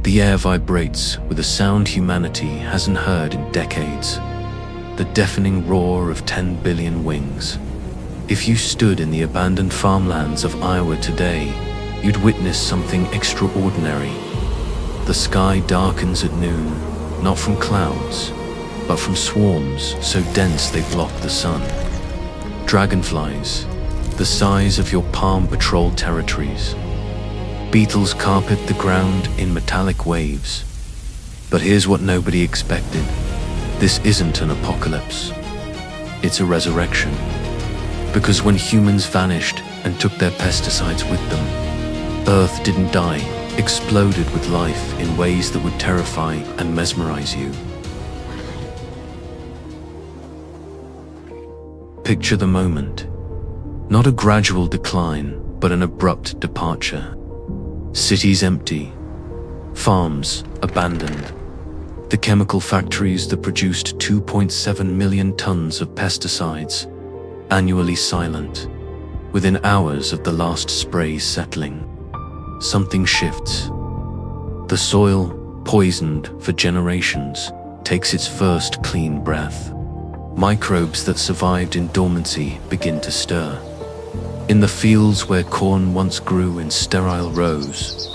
The air vibrates with a sound humanity hasn't heard in decades. The deafening roar of 10 billion wings. If you stood in the abandoned farmlands of Iowa today, you'd witness something extraordinary. The sky darkens at noon, not from clouds, but from swarms so dense they block the sun. Dragonflies, the size of your palm patrol territories. Beetles carpet the ground in metallic waves. But here's what nobody expected. This isn't an apocalypse. It's a resurrection. Because when humans vanished and took their pesticides with them, Earth didn't die, exploded with life in ways that would terrify and mesmerize you. Picture the moment. Not a gradual decline, but an abrupt departure. Cities empty, farms abandoned. The chemical factories that produced 2.7 million tons of pesticides, annually silent. Within hours of the last spray settling, something shifts. The soil, poisoned for generations, takes its first clean breath. Microbes that survived in dormancy begin to stir. In the fields where corn once grew in sterile rows,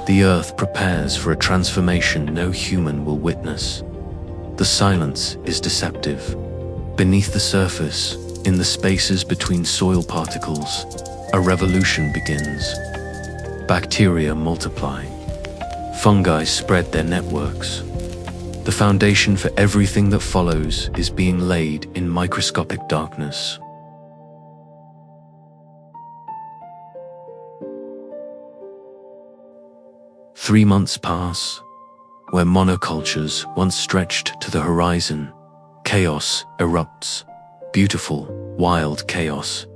the earth prepares for a transformation no human will witness. The silence is deceptive. Beneath the surface, in the spaces between soil particles, a revolution begins. Bacteria multiply. Fungi spread their networks. The foundation for everything that follows is being laid in microscopic darkness. Three months pass, where monocultures once stretched to the horizon. Chaos erupts. Beautiful, wild chaos.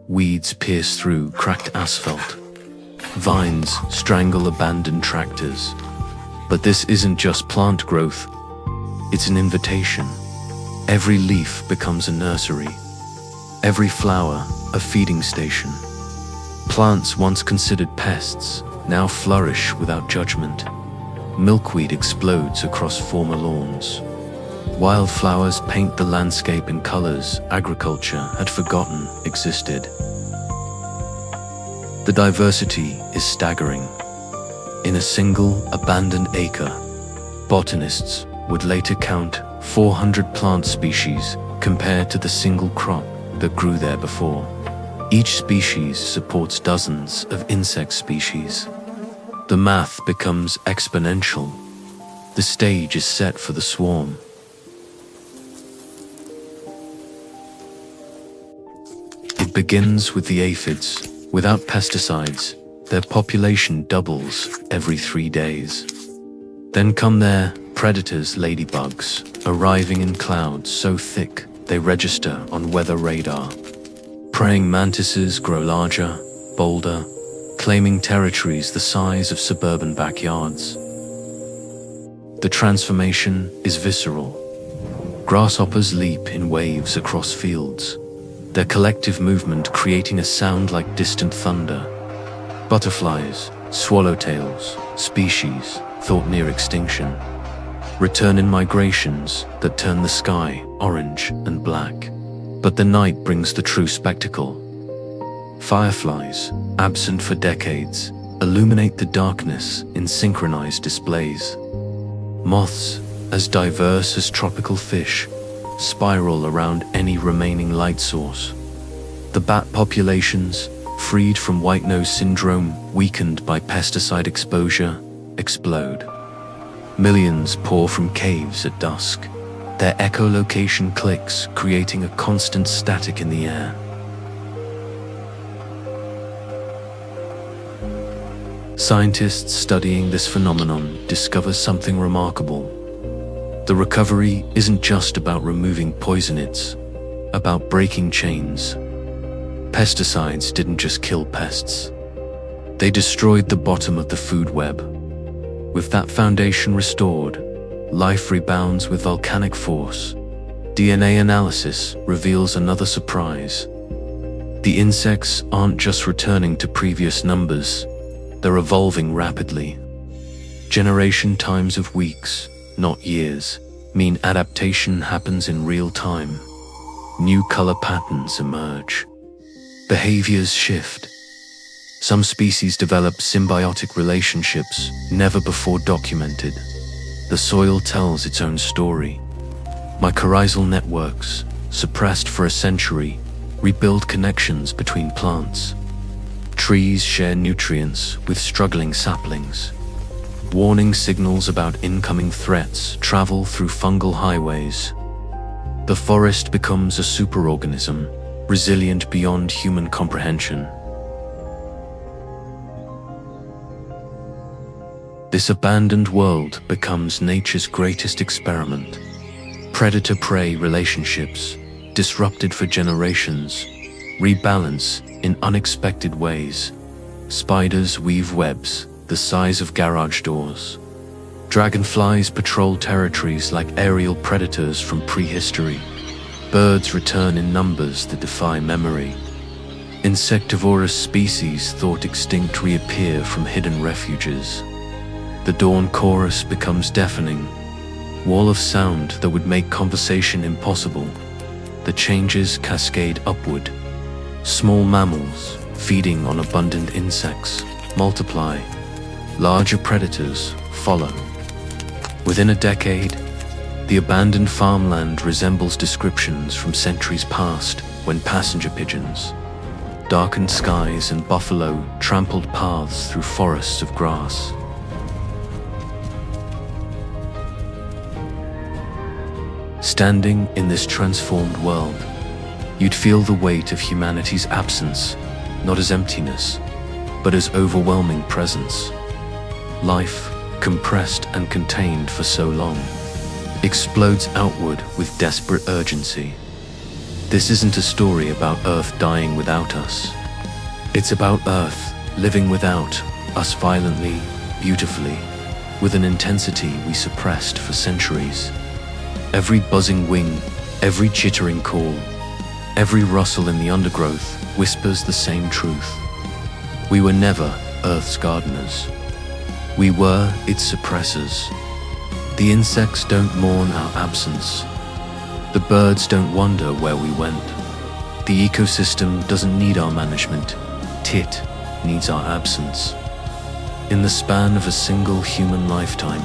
Weeds pierce through cracked asphalt. Vines strangle abandoned tractors. But this isn't just plant growth. It's an invitation. Every leaf becomes a nursery. Every flower, a feeding station. Plants once considered pests now flourish without judgment. Milkweed explodes across former lawns. Wildflowers paint the landscape in colors agriculture had forgotten existed. The diversity is staggering. In a single abandoned acre, botanists would later count 400 plant species compared to the single crop that grew there before. Each species supports dozens of insect species. The math becomes exponential. The stage is set for the swarm. It begins with the aphids. Without pesticides, their population doubles every 3 days. Then come their predators, ladybugs, arriving in clouds so thick they register on weather radar. Praying mantises grow larger, bolder, claiming territories the size of suburban backyards. The transformation is visceral. Grasshoppers leap in waves across fields, their collective movement creating a sound like distant thunder. Butterflies, swallowtails, species thought near extinction, return in migrations that turn the sky orange and black. But the night brings the true spectacle. Fireflies, absent for decades, illuminate the darkness in synchronized displays. Moths, as diverse as tropical fish, spiral around any remaining light source. The bat populations, freed from white nose syndrome, weakened by pesticide exposure, explode. Millions pour from caves at dusk. Their echolocation clicks, creating a constant static in the air. Scientists studying this phenomenon discover something remarkable. The recovery isn't just about removing poison, it's about breaking chains. Pesticides didn't just kill pests. They destroyed the bottom of the food web. With that foundation restored, life rebounds with volcanic force. DNA analysis reveals another surprise. The insects aren't just returning to previous numbers, they're evolving rapidly. Generation times of weeks, not years, mean adaptation happens in real time. New color patterns emerge. Behaviors shift. Some species develop symbiotic relationships never before documented. The soil tells its own story. Mycorrhizal networks, suppressed for a century, rebuild connections between plants. Trees share nutrients with struggling saplings. Warning signals about incoming threats travel through fungal highways. The forest becomes a superorganism, resilient beyond human comprehension. This abandoned world becomes nature's greatest experiment. Predator-prey relationships, disrupted for generations, rebalance in unexpected ways. Spiders weave webs the size of garage doors. Dragonflies patrol territories like aerial predators from prehistory. Birds return in numbers that defy memory. Insectivorous species thought extinct reappear from hidden refuges. The dawn chorus becomes deafening, wall of sound that would make conversation impossible. The changes cascade upward. Small mammals, feeding on abundant insects, multiply. Larger predators follow. Within a decade, the abandoned farmland resembles descriptions from centuries past when passenger pigeons, darkened skies and buffalo trampled paths through forests of grass. Standing in this transformed world, you'd feel the weight of humanity's absence, not as emptiness, but as overwhelming presence. Life, compressed and contained for so long, explodes outward with desperate urgency. This isn't a story about Earth dying without us. It's about Earth living without us violently, beautifully, with an intensity we suppressed for centuries. Every buzzing wing, every chittering call, every rustle in the undergrowth whispers the same truth. We were never Earth's gardeners. We were its suppressors. The insects don't mourn our absence. The birds don't wonder where we went. The ecosystem doesn't need our management. It needs our absence. In the span of a single human lifetime,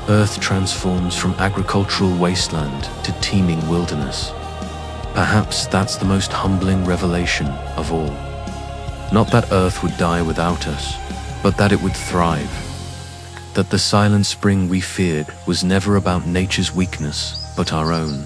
Earth transforms from agricultural wasteland to teeming wilderness. Perhaps that's the most humbling revelation of all. Not that Earth would die without us, but that it would thrive. That the silent spring we feared was never about nature's weakness, but our own.